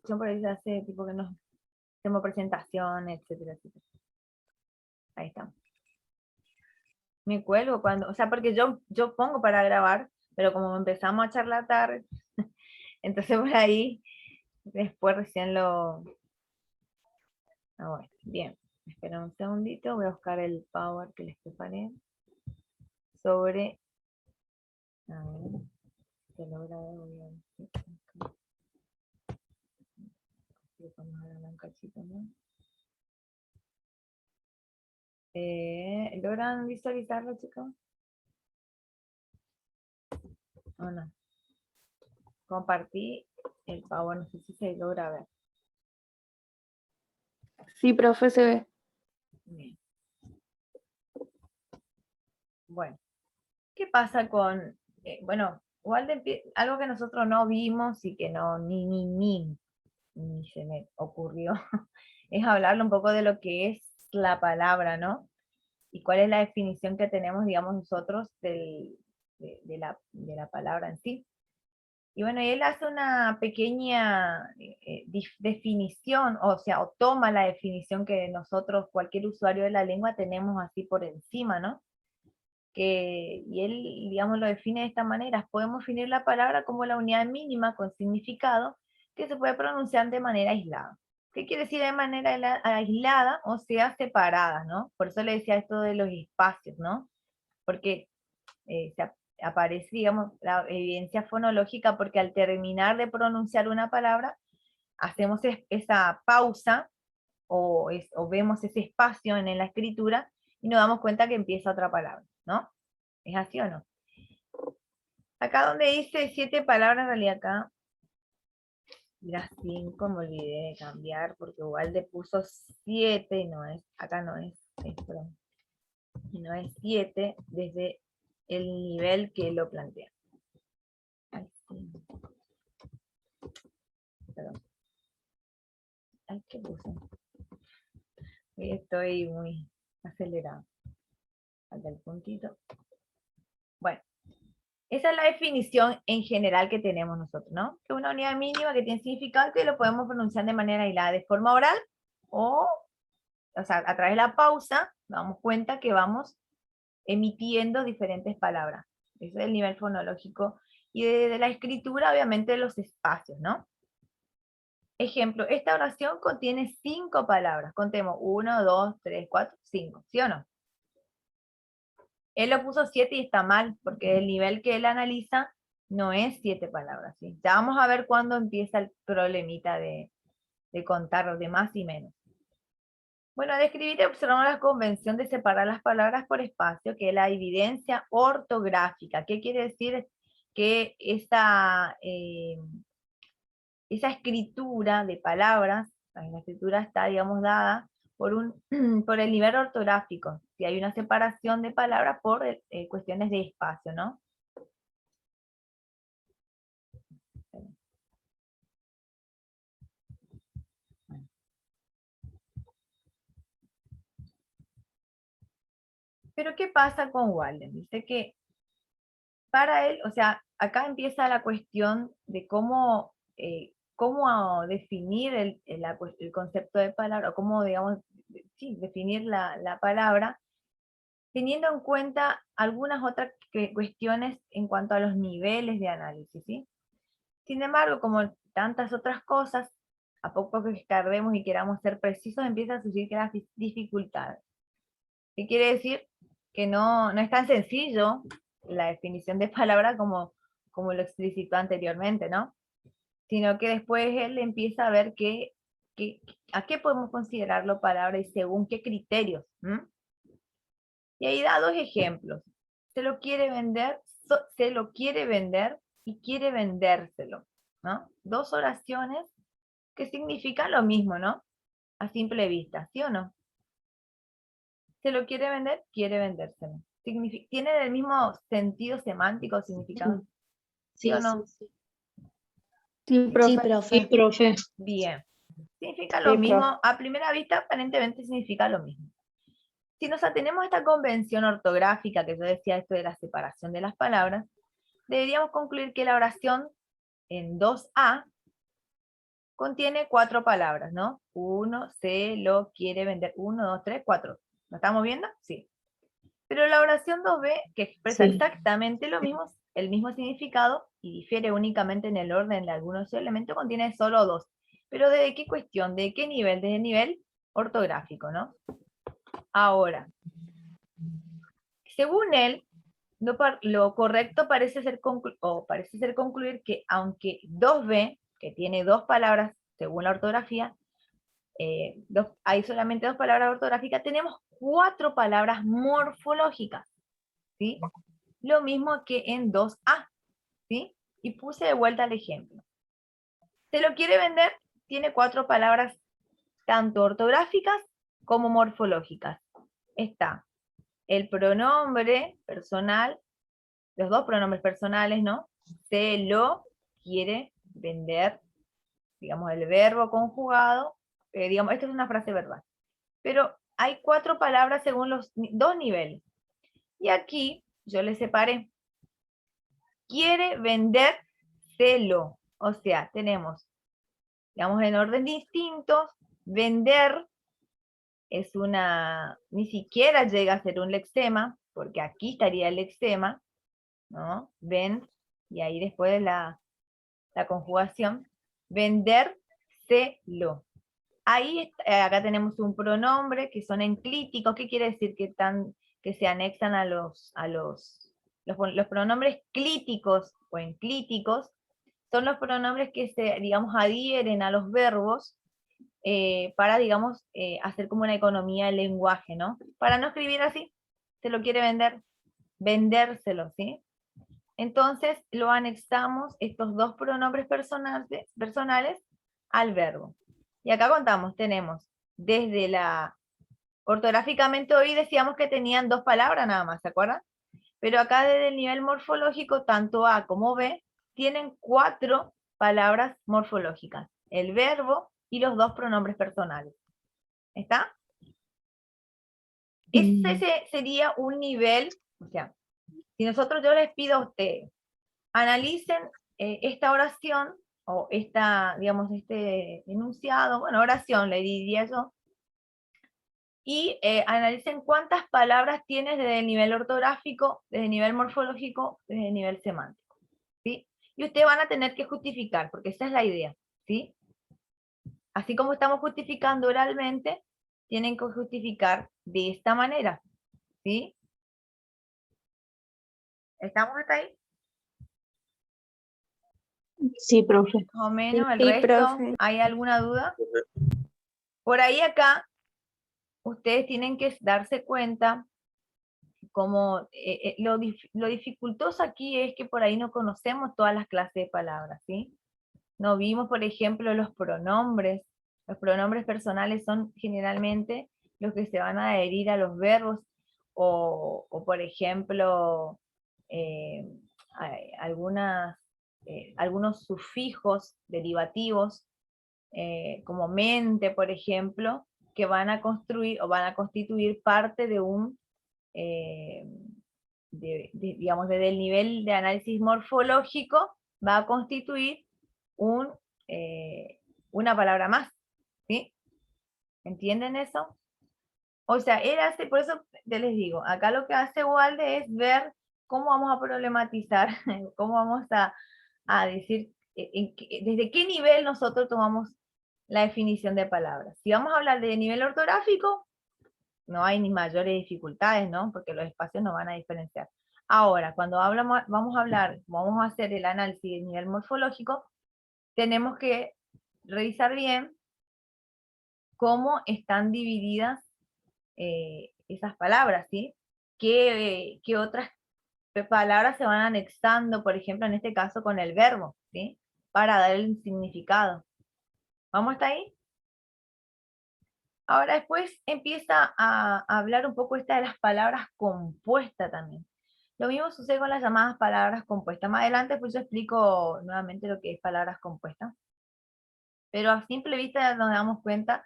por ahí se hace tipo que nos hacemos presentación, etcétera, etcétera. Ahí estamos. Me cuelgo cuando, o sea, porque yo pongo para grabar, pero como empezamos a charlar, entonces por ahí después recién lo... Ah, bueno, bien. Espera un segundito, voy a buscar el power que les preparé sobre... A ver, se logra ver, vamos a dar un cachito, ¿no? ¿Logran visualizarlo, chicos? ¿O no? Compartí el power, no sé si se logra ver. Sí, profe, se ve. Bien. Bueno, ¿qué pasa con, bueno, igual algo que nosotros no vimos y que no, ni se me ocurrió, es hablarle un poco de lo que es la palabra, ¿no? Y cuál es la definición que tenemos, digamos, nosotros de la palabra en sí. Y bueno, y él hace una pequeña definición, o sea, o toma la definición que nosotros, cualquier usuario de la lengua, tenemos así por encima, ¿no? Y él, digamos, lo define de esta manera. Podemos definir la palabra como la unidad mínima con significado que se puede pronunciar de manera aislada. ¿Qué quiere decir de manera aislada? O sea, separada, ¿no? Por eso le decía esto de los espacios, ¿no? Porque aparece, digamos, la evidencia fonológica, porque al terminar de pronunciar una palabra, hacemos esa pausa o vemos ese espacio en la escritura y nos damos cuenta que empieza otra palabra, ¿no? ¿Es así o no? Acá donde dice 7 palabras, en realidad acá, las 5 me olvidé de cambiar, porque igual le puso 7 y no es, acá no es, perdón, y no es 7 desde el nivel que lo plantea. Ay, sí. Perdón. Ay, ¿qué puse? Hoy estoy muy acelerado. Falta el puntito. Bueno, esa es la definición en general que tenemos nosotros, ¿no? Que es una unidad mínima que tiene significado que lo podemos pronunciar de manera aislada, de forma oral o sea, a través de la pausa, nos damos cuenta que vamos emitiendo diferentes palabras. Ese es el nivel fonológico. Y de la escritura, obviamente, los espacios, ¿no? Ejemplo, esta oración contiene 5 palabras. Contemos 1, 2, 3, 4, 5, ¿sí o no? Él lo puso 7 y está mal, porque el nivel que él analiza no es 7 palabras, ¿sí? Ya vamos a ver cuándo empieza el problemita de contar de más y menos. Bueno, describir y observamos la convención de separar las palabras por espacio, que es la evidencia ortográfica. ¿Qué quiere decir? Que esa escritura de palabras, la escritura está, digamos, dada por el nivel ortográfico. Si hay una separación de palabras por cuestiones de espacio, ¿no? Pero ¿qué pasa con Walden? Dice que para él, o sea, acá empieza la cuestión de cómo definir el concepto de palabra, o cómo, digamos, sí, definir la palabra, teniendo en cuenta algunas otras cuestiones en cuanto a los niveles de análisis, ¿sí? Sin embargo, como tantas otras cosas, a poco que tardemos y queramos ser precisos, empiezan a surgir las dificultades. ¿Qué quiere decir? Que no es tan sencillo la definición de palabra como lo explicitó anteriormente, ¿no? Sino que después él empieza a ver a qué podemos considerarlo palabra y según qué criterios. Y ahí da 2 ejemplos. Se lo quiere vender, se lo quiere vender y quiere vendérselo, ¿no? 2 oraciones que significan lo mismo, ¿no? A simple vista, ¿sí o no? Se lo quiere vender, quiere vendérselo. ¿Tienen el mismo sentido semántico o significado? ¿Sí o no? Sí, Sí, profe. profe. Profe. Bien. Significa lo Sí, mismo, profe. a primera vista aparentemente significa lo mismo. Si nos atenemos a esta convención ortográfica que yo decía, esto de la separación de las palabras, deberíamos concluir que la oración en 2A contiene 4 palabras, ¿no? Uno se lo quiere vender. 1, 2, 3, 4. ¿Lo estamos viendo? Sí. Pero la oración 2b, que expresa Sí. exactamente lo mismo, el mismo significado, y difiere únicamente en el orden de algunos elementos, contiene solo 2. Pero ¿de qué cuestión? ¿De qué nivel? Desde el nivel ortográfico, ¿no? Ahora, según él, lo correcto parece ser concluir que aunque 2b, que tiene 2 palabras según la ortografía, hay solamente 2 palabras ortográficas, tenemos 4 palabras morfológicas, ¿sí? Lo mismo que en 2a, ¿sí? Y puse de vuelta el ejemplo. Se lo quiere vender, tiene 4 palabras tanto ortográficas como morfológicas. Está el pronombre personal, los 2 pronombres personales, ¿no? Se lo quiere vender, digamos, el verbo conjugado, digamos, esta es una frase verbal. Pero hay 4 palabras según los 2 niveles. Y aquí yo les separé. Quiere vendérselo. O sea, tenemos, digamos, en orden distintos, vender es ni siquiera llega a ser un lexema, porque aquí estaría el lexema, ¿no? Vend, y ahí después la conjugación, vendérselo. Ahí, acá tenemos un pronombre que son enclíticos. ¿Qué quiere decir? Que se anexan a los pronombres clíticos o enclíticos son los pronombres que se, digamos, adhieren a los verbos para, digamos, hacer como una economía del lenguaje, ¿no? Para no escribir así, se lo quiere vender, vendérselo, ¿sí? Entonces lo anexamos estos 2 pronombres personales al verbo. Y acá contamos, tenemos desde ortográficamente hoy decíamos que tenían 2 palabras nada más, ¿se acuerdan? Pero acá desde el nivel morfológico, tanto A como B tienen 4 palabras morfológicas, el verbo y los 2 pronombres personales. ¿Está? Ese sería un nivel, o sea, si yo les pido a ustedes, analicen esta oración, o digamos, este enunciado, bueno, oración le diría yo, y analicen cuántas palabras tienes desde el nivel ortográfico, desde el nivel morfológico, desde el nivel semántico, ¿sí? Y ustedes van a tener que justificar, porque esa es la idea, ¿sí? Así como estamos justificando oralmente, tienen que justificar de esta manera, ¿sí? ¿Estamos hasta ahí? Sí, profe. Más o menos, el Sí, resto, profe. ¿hay alguna duda? Por ahí acá, ustedes tienen que darse cuenta como lo dificultoso aquí es que por ahí no conocemos todas las clases de palabras, ¿sí? No vimos, por ejemplo, los pronombres. Los pronombres personales son generalmente los que se van a adherir a los verbos o por ejemplo, eh, algunos sufijos derivativos, como mente, por ejemplo, que van a construir o van a constituir parte de eh, digamos, desde el nivel de análisis morfológico, va a constituir un, eh, una palabra más, ¿sí? ¿Entienden eso? O sea, por eso te les digo, acá lo que hace Walde es ver cómo vamos a problematizar, cómo vamos a decir, desde qué nivel nosotros tomamos la definición de palabras. Si vamos a hablar de nivel ortográfico, no hay ni mayores dificultades, ¿no? Porque los espacios no van a diferenciar. Ahora, cuando vamos a hacer el análisis de nivel morfológico, tenemos que revisar bien cómo están divididas esas palabras, ¿sí? ¿Qué otras palabras se van anexando, por ejemplo, en este caso con el verbo, ¿sí? Para dar el significado. ¿Vamos hasta ahí? Ahora después empieza a hablar un poco esta de las palabras compuestas también. Lo mismo sucede con las llamadas palabras compuestas. Más adelante pues yo explico nuevamente lo que es palabras compuestas. Pero a simple vista nos damos cuenta,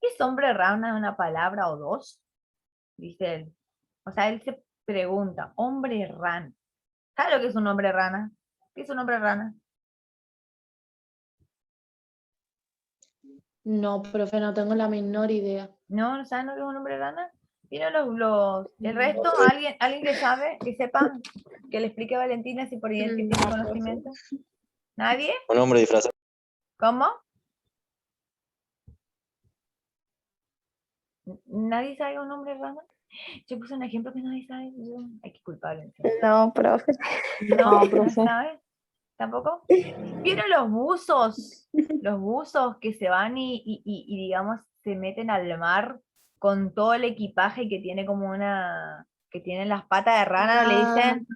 ¿es hombre rana una palabra o dos? Dice él. O sea, él se pregunta, hombre rana. ¿Sabe lo que es un hombre rana? ¿Qué es un hombre rana? No, profe, no tengo la menor idea. ¿No? ¿Saben lo que es un hombre rana? ¿Vieron el resto? ¿Alguien que sabe, que sepa, que le explique a Valentina si por ahí es que tiene conocimiento? ¿Nadie? Un hombre disfrazado. ¿Cómo? ¿Nadie sabe un hombre rana? Yo puse un ejemplo que nadie sabe. Hay que culparle. No, profe. ¿No? ¿No profe. sabe? ¿Tampoco? ¿Vieron los buzos? Los buzos que se van y digamos, se meten al mar con todo el equipaje que tiene como que tienen las patas de rana, le dicen,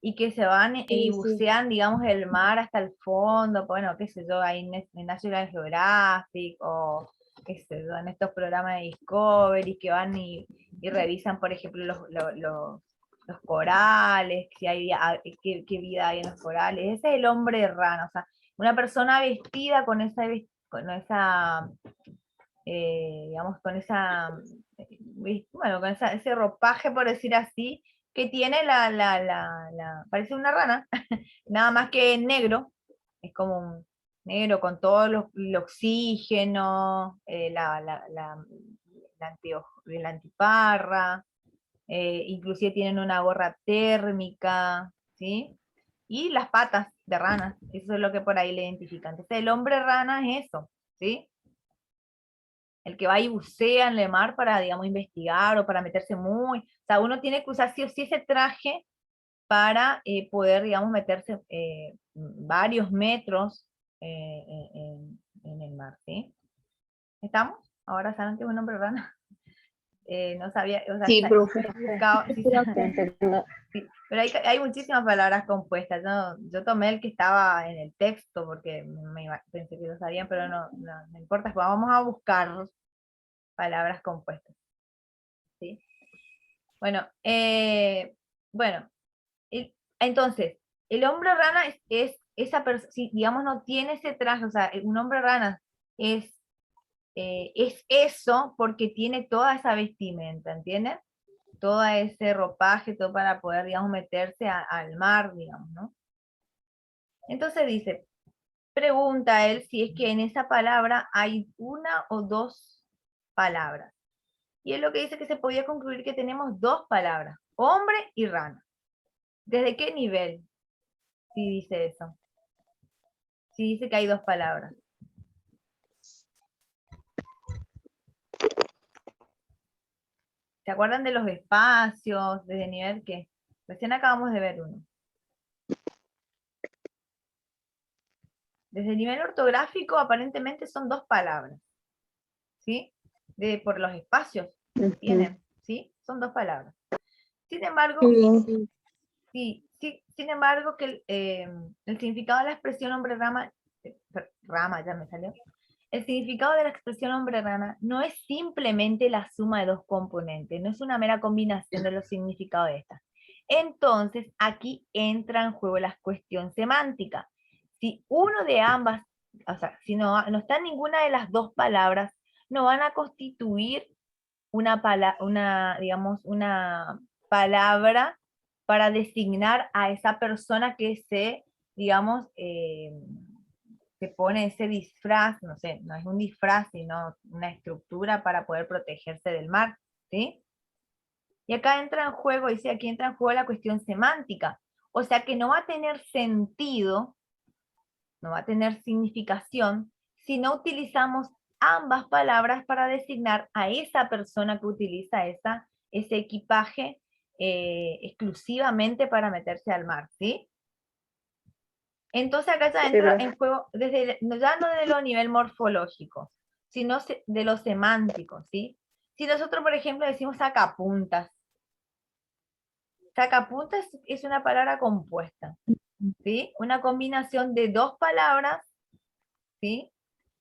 y que se van y Sí, sí. bucean, digamos, el mar hasta el fondo, bueno, qué sé yo, ahí en National Geographic, o qué sé yo, en estos programas de Discovery, que van y revisan, por ejemplo, los corales, si hay, qué vida hay en los corales. Ese es el hombre rana, o sea, una persona vestida digamos, con esa, bueno, con ese ropaje, por decir así, que tiene parece una rana, nada más que negro, es como un negro con todo el oxígeno, la antiparra, inclusive tienen una gorra térmica, ¿sí? Y las patas de ranas, eso es lo que por ahí le identifican. Entonces el hombre rana es eso, ¿sí? El que va y bucea en el mar para, digamos, investigar o para meterse o sea, uno tiene que usar sí o sí ese traje para poder, digamos, meterse varios metros en el mar, ¿sí? ¿Estamos? Ahora saben que es un hombre rana. No sabía, o sea, Sí, profe. buscaba, sí, sí, pero hay muchísimas palabras compuestas. Yo tomé el que estaba en el texto porque pensé que lo sabían, pero no importa, pues vamos a buscar palabras compuestas. ¿Sí? Bueno, bueno, entonces, el hombre rana es esa persona, si digamos no tiene ese traje, o sea, un hombre rana es eso porque tiene toda esa vestimenta, ¿entiendes? Todo ese ropaje, todo para poder, digamos, meterse al mar, digamos, ¿no? Entonces dice, pregunta él si es que en esa palabra hay una o dos palabras. Y es lo que dice que se podía concluir que tenemos dos palabras, hombre y rana. ¿Desde qué nivel? Si dice eso. Si dice que hay dos palabras. ¿Se acuerdan de los espacios? ¿Desde nivel qué? Recién acabamos de ver uno. Desde el nivel ortográfico aparentemente son dos palabras. ¿Sí? Por los espacios que tienen. ¿Sí? Son dos palabras. Sin embargo, sin embargo, que el significado de la expresión hombre rama, ya me salió. El significado de la expresión hombre rana no es simplemente la suma de dos componentes, no es una mera combinación de los significados de estas. Entonces, aquí entra en juego la cuestión semántica. Si uno de ambas, o sea, si no está ninguna de las dos palabras, no van a constituir digamos, una palabra para designar a esa persona que digamos, se pone ese disfraz, no sé, no es un disfraz, sino una estructura para poder protegerse del mar, ¿sí? Y acá entra en juego, dice aquí entra en juego la cuestión semántica, o sea que no va a tener sentido, no va a tener significación, si no utilizamos ambas palabras para designar a esa persona que utiliza ese equipaje exclusivamente para meterse al mar, ¿sí? Entonces acá ya entra en juego, ya no de lo nivel morfológico, sino de lo semántico, ¿sí? Si nosotros, por ejemplo, decimos sacapuntas es una palabra compuesta, ¿sí? Una combinación de dos palabras, ¿sí?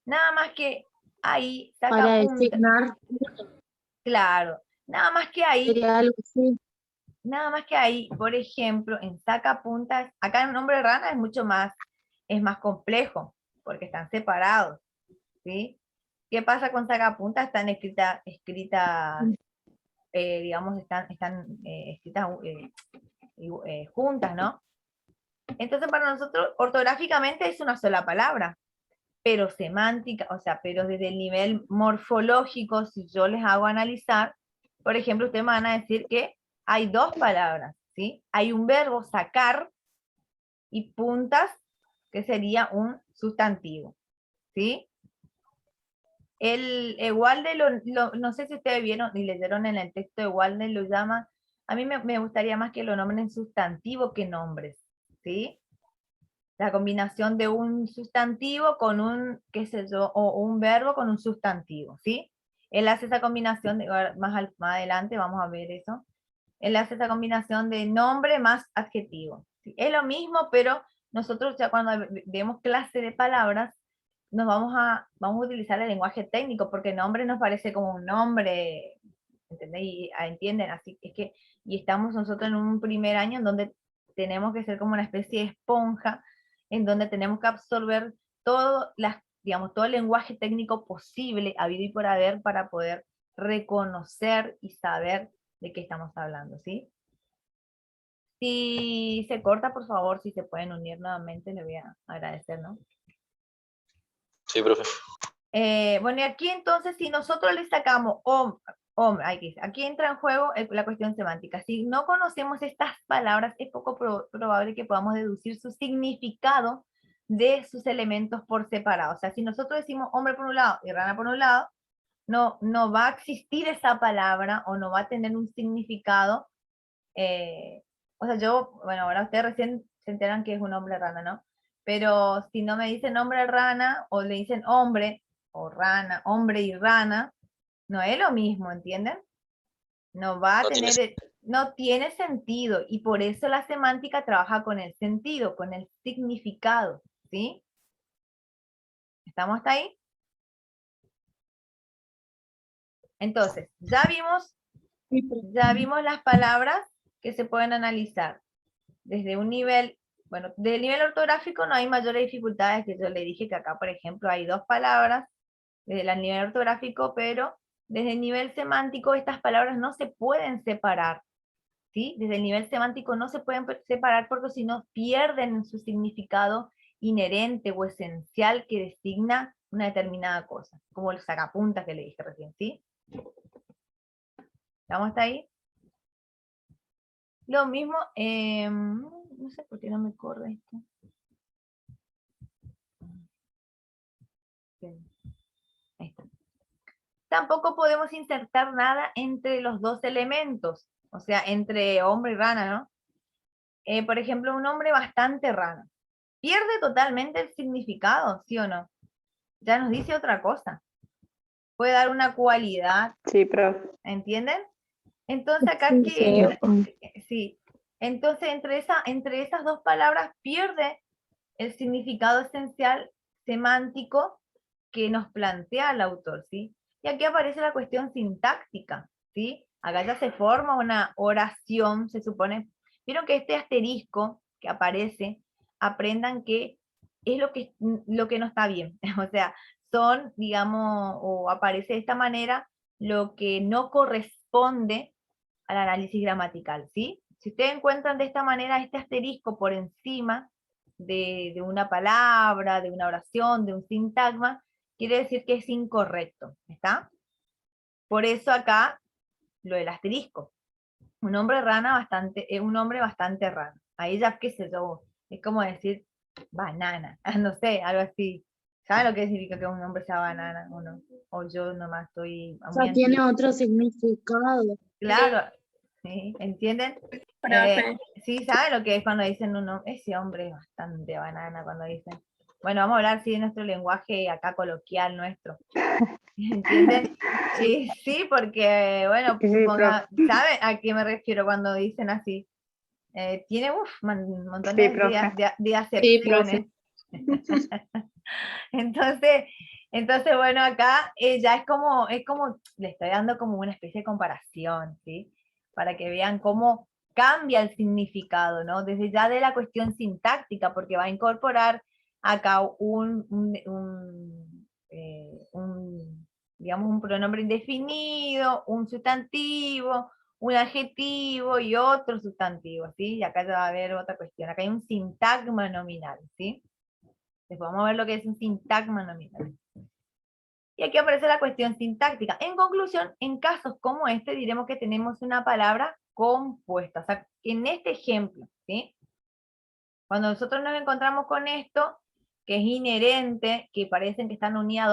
Nada más que ahí, Para sacapuntas, designar, claro, nada más que ahí, sería algo así. nada más que ahí, por ejemplo, en sacapuntas, acá el nombre rana es más complejo, porque están separados, ¿sí? ¿Qué pasa con sacapuntas? Están escritas digamos, están escritas juntas, ¿no? Entonces para nosotros ortográficamente es una sola palabra, pero semántica, o sea, pero desde el nivel morfológico, si yo les hago analizar, por ejemplo, ustedes me van a decir que hay dos palabras, ¿sí? Hay un verbo sacar y puntas, que sería un sustantivo, ¿sí? El Walden, no sé si ustedes vieron y leyeron en el texto de Walden, lo llama, a mí me gustaría más que lo nombren sustantivo que nombres, ¿sí? La combinación de un sustantivo con un, qué sé yo, o un verbo con un sustantivo, ¿sí? Él hace esa combinación, más adelante vamos a ver eso. Él hace esa combinación de nombre más adjetivo. ¿Sí? Es lo mismo, pero nosotros ya cuando vemos clase de palabras, vamos a utilizar el lenguaje técnico, porque nombre nos parece como un nombre, ¿entienden? Así es que, y estamos nosotros en un primer año en donde tenemos que ser como una especie de esponja, en donde tenemos que absorber todo, digamos, todo el lenguaje técnico posible, habido y por haber, para poder reconocer y saber de qué estamos hablando, ¿sí? Si se corta, por favor, si se pueden unir nuevamente, le voy a agradecer, ¿no? Sí, profe. Bueno, y aquí entonces, si nosotros le sacamos aquí entra en juego la cuestión semántica. Si no conocemos estas palabras, es poco probable que podamos deducir su significado de sus elementos por separado. O sea, si nosotros decimos hombre por un lado y rana por un lado, no va a existir esa palabra o no va a tener un significado. O sea, bueno, ahora ustedes recién se enteran que es un hombre rana, ¿no? Pero si no me dicen hombre rana o le dicen hombre o rana, hombre y rana, no es lo mismo, ¿entienden? No va a No tiene tener, no tiene sentido, y por eso la semántica trabaja con el sentido, con el significado, ¿sí? ¿Estamos hasta ahí? Entonces, ya vimos las palabras que se pueden analizar desde un nivel, bueno, del nivel ortográfico no hay mayores dificultades, que yo le dije que acá, por ejemplo, hay dos palabras desde el nivel ortográfico, pero desde el nivel semántico estas palabras no se pueden separar, ¿sí? Desde el nivel semántico no se pueden separar porque si no pierden su significado inherente o esencial que designa una determinada cosa, como el sacapuntas que le dije recién, ¿sí? ¿Estamos hasta ahí? Lo mismo, no sé por qué no me corre esto. Ahí está. Tampoco podemos insertar nada entre los dos elementos, o sea, entre hombre y rana, ¿no? Por ejemplo, un hombre bastante rana. Pierde totalmente el significado, ¿sí o no? Ya nos dice otra cosa. Puede dar una cualidad, Sí, profe. ¿entienden? Entonces acá Sí, que, sí. sí, entonces entre esas dos palabras pierde el significado esencial semántico que nos plantea el autor, ¿sí? Y aquí aparece la cuestión sintáctica, ¿sí? Acá ya se forma una oración, se supone. Vieron que este asterisco que aparece, aprendan que es lo que no está bien. O sea, son, digamos, o aparece de esta manera lo que no corresponde al análisis gramatical, ¿sí? Si ustedes encuentran de esta manera este asterisco por encima de una palabra, de una oración, de un sintagma, quiere decir que es incorrecto, ¿está? Por eso acá lo del asterisco. Un hombre rana es un hombre bastante raro. Ahí ya, qué sé yo, es como decir banana, no sé, algo así. ¿Saben lo que significa que un hombre sea banana o no? O yo nomás estoy O muy sea, tiene antigua. otro significado. Claro, ¿sí? ¿Entienden? Profe. Sí, ¿saben lo que es cuando dicen uno, ese hombre es bastante banana cuando dicen? Bueno, vamos a hablar sí de nuestro lenguaje acá coloquial nuestro. ¿Entienden? Sí, sí, porque, bueno, Sí, suponga, profe. ¿saben a qué me refiero cuando dicen así? Tiene, Sí, montones profe. de Sí, profe. acepciones. Entonces, bueno, acá ya es como, le estoy dando como una especie de comparación, ¿sí? Para que vean cómo cambia el significado, ¿no? Desde ya de la cuestión sintáctica, porque va a incorporar acá digamos, un pronombre indefinido, un sustantivo, un adjetivo y otro sustantivo, ¿sí? Y acá ya va a haber otra cuestión. Acá hay un sintagma nominal, ¿sí? Después vamos a ver lo que es un sintagma nominal. Y aquí aparece la cuestión sintáctica. En conclusión, en casos como este, diremos que tenemos una palabra compuesta. O sea, en este ejemplo, ¿sí? Cuando nosotros nos encontramos con esto, que es inherente, que parecen que están unidas dos